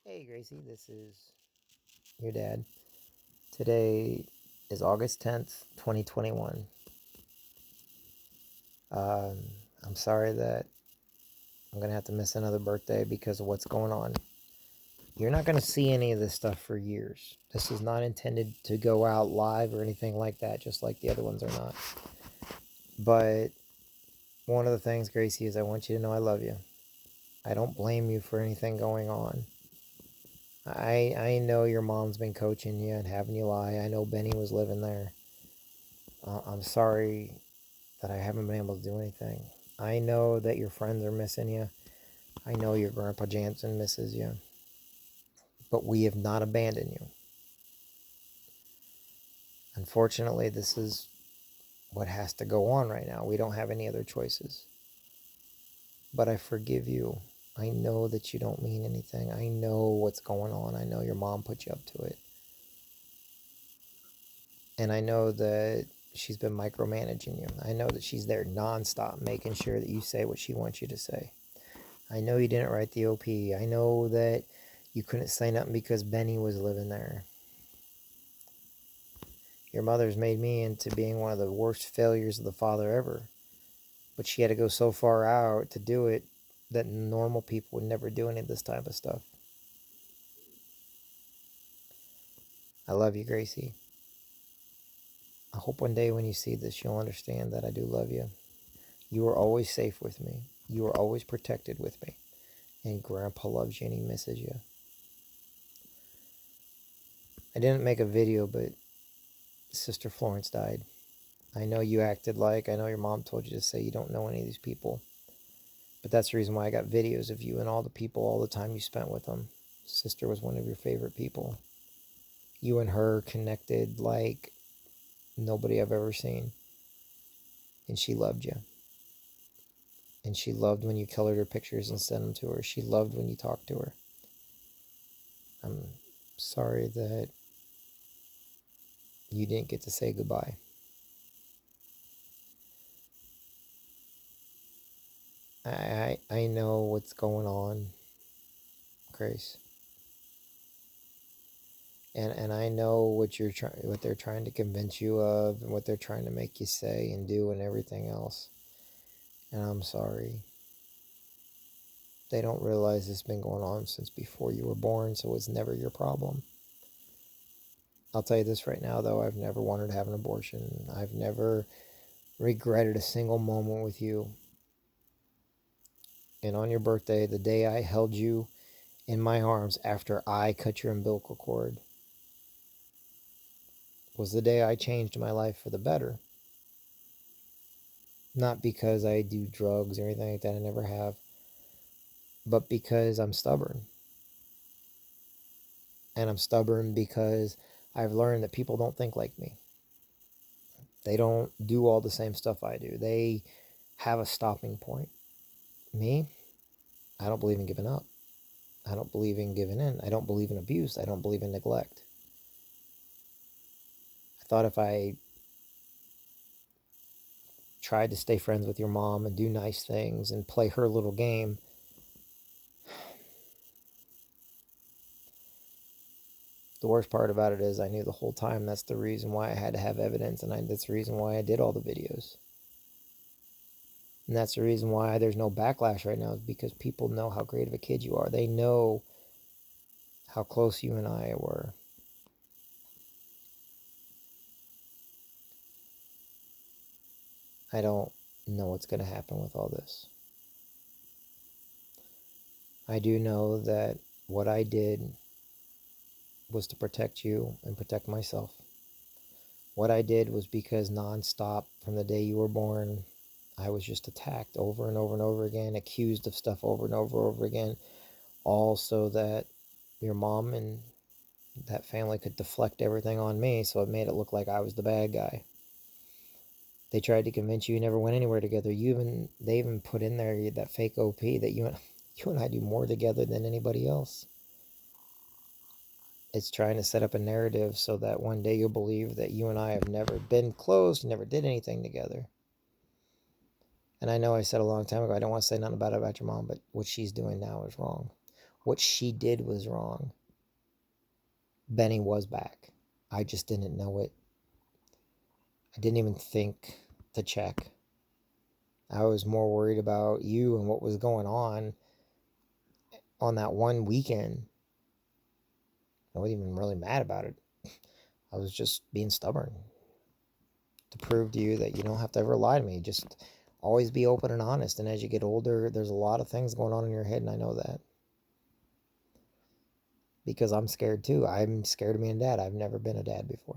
Hey Gracie, this is your dad. Today is August 10th, 2021. I'm sorry that I'm going to have to miss another birthday because of what's going on. You're not going to see any of this stuff for years. This is not intended to go out live or anything like that, just like the other ones are not. But one of the things, Gracie, is I want you to know I love you. I don't blame you for anything going on. I know your mom's been coaching you and having you lie. I know Benny was living there. I'm sorry that I haven't been able to do anything. I know that your friends are missing you. I know your Grandpa Jansen misses you. But we have not abandoned you. Unfortunately, this is what has to go on right now. We don't have any other choices. But I forgive you. I know that you don't mean anything. I know what's going on. I know your mom put you up to it. And I know that she's been micromanaging you. I know that she's there nonstop making sure that you say what she wants you to say. I know you didn't write the OP. I know that you couldn't sign up because Benny was living there. Your mother's made me into being one of the worst failures of the father ever. But she had to go so far out to do it that normal people would never do any of this type of stuff. I love you, Gracie. I hope one day when you see this, you'll understand that I do love you. You are always safe with me. You are always protected with me. And Grandpa loves you and he misses you. I didn't make a video, but Sister Florence died. I know you acted like, I know your mom told you to say you don't know any of these people. But that's the reason why I got videos of you and all the people, all the time you spent with them. Sister was one of your favorite people. You and her connected like nobody I've ever seen. And she loved you. And she loved when you colored her pictures and sent them to her. She loved when you talked to her. I'm sorry that you didn't get to say goodbye. I know what's going on, Grace. And I know what they're trying to convince you of and what they're trying to make you say and do and everything else. And I'm sorry. They don't realize it's been going on since before you were born, so it's never your problem. I'll tell you this right now, though. I've never wanted to have an abortion. I've never regretted a single moment with you. And on your birthday, the day I held you in my arms after I cut your umbilical cord, was the day I changed my life for the better. Not because I do drugs or anything like that, I never have, but because I'm stubborn. And I'm stubborn because I've learned that people don't think like me. They don't do all the same stuff I do. They have a stopping point. Me, I don't believe in giving up. I don't believe in giving in. I don't believe in abuse. I don't believe in neglect. I thought if I tried to stay friends with your mom and do nice things and play her little game, the worst part about it is I knew the whole time that's the reason why I had to have evidence, and that's the reason why I did all the videos. And that's the reason why there's no backlash right now, is because people know how great of a kid you are. They know how close you and I were. I don't know what's going to happen with all this. I do know that what I did was to protect you and protect myself. What I did was because nonstop from the day you were born, I was just attacked over and over and over again, accused of stuff over and over again, all so that your mom and that family could deflect everything on me, so it made it look like I was the bad guy. They tried to convince you never went anywhere together. They even put in there that fake OP that you and I do more together than anybody else. It's trying to set up a narrative so that one day you'll believe that you and I have never been close, never did anything together. And I know I said a long time ago, I don't want to say nothing about your mom, but what she's doing now is wrong. what she did was wrong. Benny was back. I just didn't know it. I didn't even think to check. I was more worried about you and what was going on that one weekend. I wasn't even really mad about it. I was just being stubborn to prove to you that you don't have to ever lie to me. Just always be open and honest. And as you get older, there's a lot of things going on in your head, and I know that. Because I'm scared too. I'm scared of being a dad. I've never been a dad before.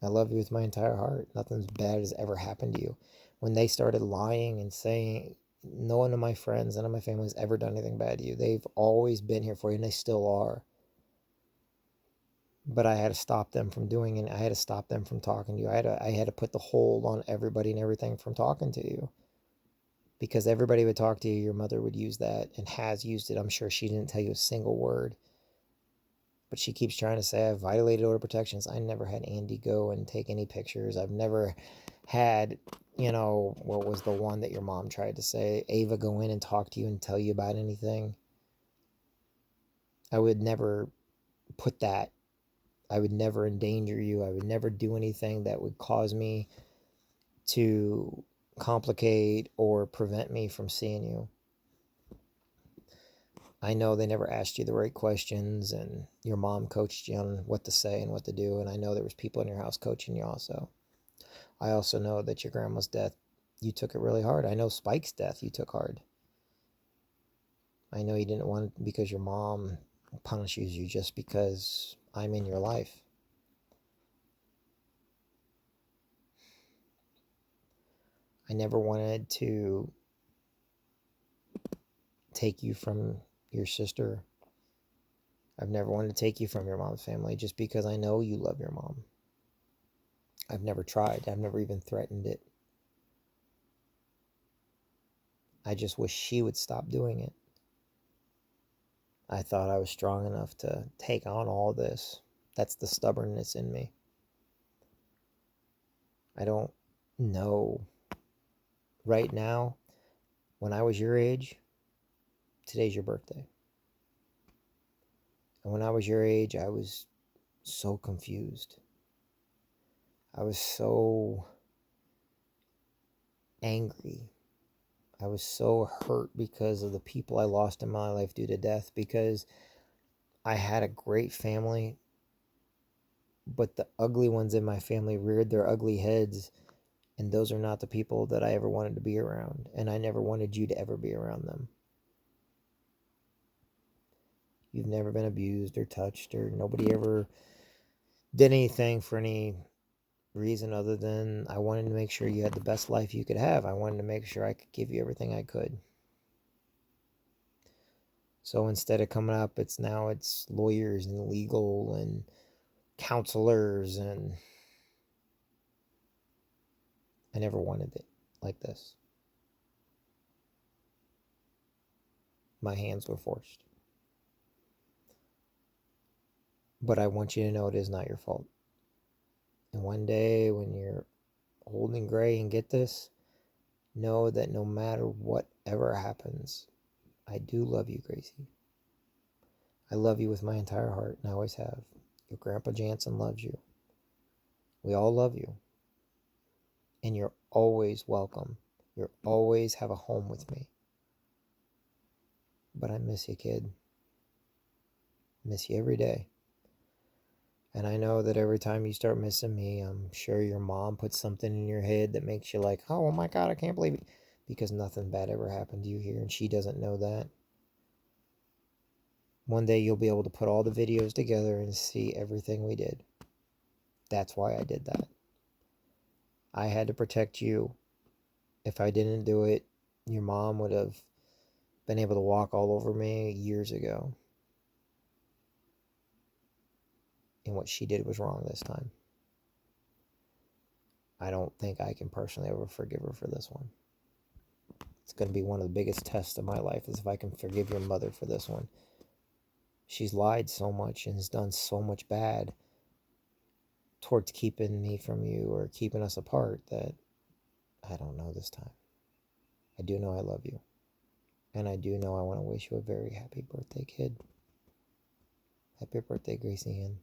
I love you with my entire heart. Nothing bad has ever happened to you. When they started lying and saying, no one of my friends, none of my family has ever done anything bad to you. They've always been here for you, and they still are. But I had to stop them from doing it. I had to stop them from talking to you. I had to put the hold on everybody and everything from talking to you. Because everybody would talk to you. Your mother would use that and has used it. I'm sure she didn't tell you a single word. But she keeps trying to say I violated order protections. I never had Andy go and take any pictures. I've never had, what was the one that your mom tried to say? Ava go in and talk to you and tell you about anything. I would never put that. I would never endanger you. I would never do anything that would cause me to complicate or prevent me from seeing you. I know they never asked you the right questions, and your mom coached you on what to say and what to do, and I know there was people in your house coaching you also. I also know that your grandma's death, you took it really hard. I know Spike's death you took hard. I know you didn't want it because your mom punishes you just because I'm in your life. I never wanted to take you from your sister. I've never wanted to take you from your mom's family just because I know you love your mom. I've never tried. I've never even threatened it. I just wish she would stop doing it. I thought I was strong enough to take on all this. That's the stubbornness in me. I don't know. Right now, when I was your age, today's your birthday. And when I was your age, I was so confused. I was so angry. I was so hurt because of the people I lost in my life due to death, because I had a great family, but the ugly ones in my family reared their ugly heads, and those are not the people that I ever wanted to be around, and I never wanted you to ever be around them. You've never been abused or touched, or nobody ever did anything for any reason other than I wanted to make sure you had the best life you could have. I wanted to make sure I could give you everything I could. So instead of coming up, it's lawyers and legal and counselors, and I never wanted it like this. My hands were forced. But I want you to know it is not your fault. And one day when you're old and gray and get this, know that no matter whatever happens, I do love you, Gracie. I love you with my entire heart, and I always have. Your Grandpa Jansen loves you. We all love you. And you're always welcome. You'll always have a home with me. But I miss you, kid. Miss you every day. And I know that every time you start missing me, I'm sure your mom puts something in your head that makes you like, oh my God, I can't believe it. Because nothing bad ever happened to you here, and she doesn't know that. One day you'll be able to put all the videos together and see everything we did. That's why I did that. I had to protect you. If I didn't do it, your mom would have been able to walk all over me years ago. And what she did was wrong this time. I don't think I can personally ever forgive her for this one. It's going to be one of the biggest tests of my life, is if I can forgive your mother for this one. She's lied so much and has done so much bad towards keeping me from you or keeping us apart that I don't know this time. I do know I love you. And I do know I want to wish you a very happy birthday, kid. Happy birthday, Gracie Ann.